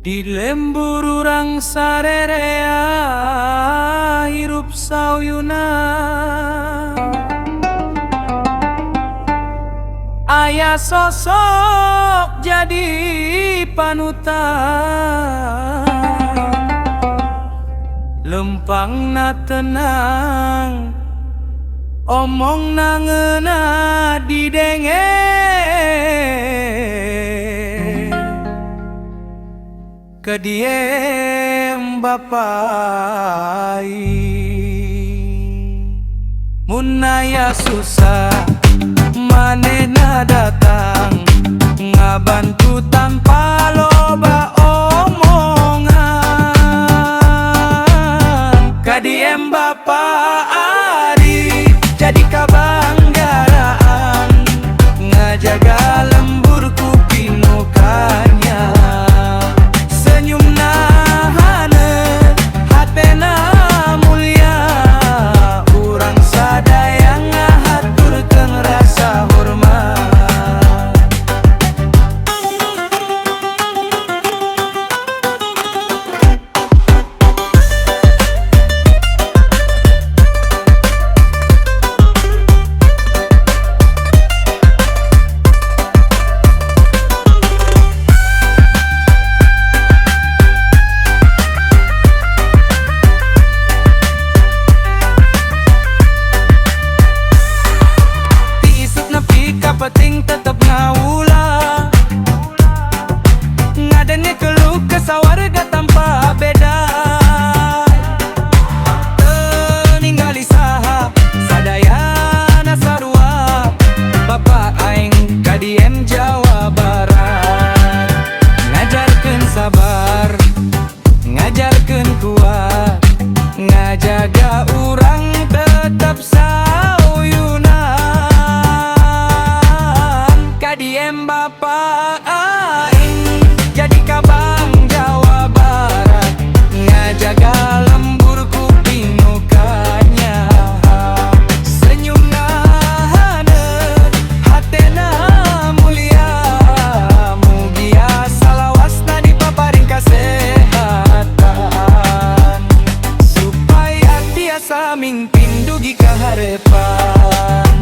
Di lembur urang sarerea hirup sauyuna, aya sosok jadi panutan, lempangna tenang, omongna ngeuna didenge. Kediem bapai mun aya susah manehna datang ngabantu tanpa loba omongan. Kadiem bapa ari jadi kabanggaraan, ngajaga lembur kupinu kanya. Penting tetap ngaulah, ngadenge keluh kesah warga tanpa beda. Ningali saha sadayana sarua, Bapak aing kadiem Jawa Barat. Ngajarkeun sabar, ngajarkeun kuat, ngajaga urang tetap sauyuna. Kadiem bapa aing jadi kabang Jawa Barat, ngajaga lembur kupinu kanya. Senyumna haneut hatena mulia, mugia salawasna dipaparing kasehatan, supaya tiasa mingpin dugi ka harepan.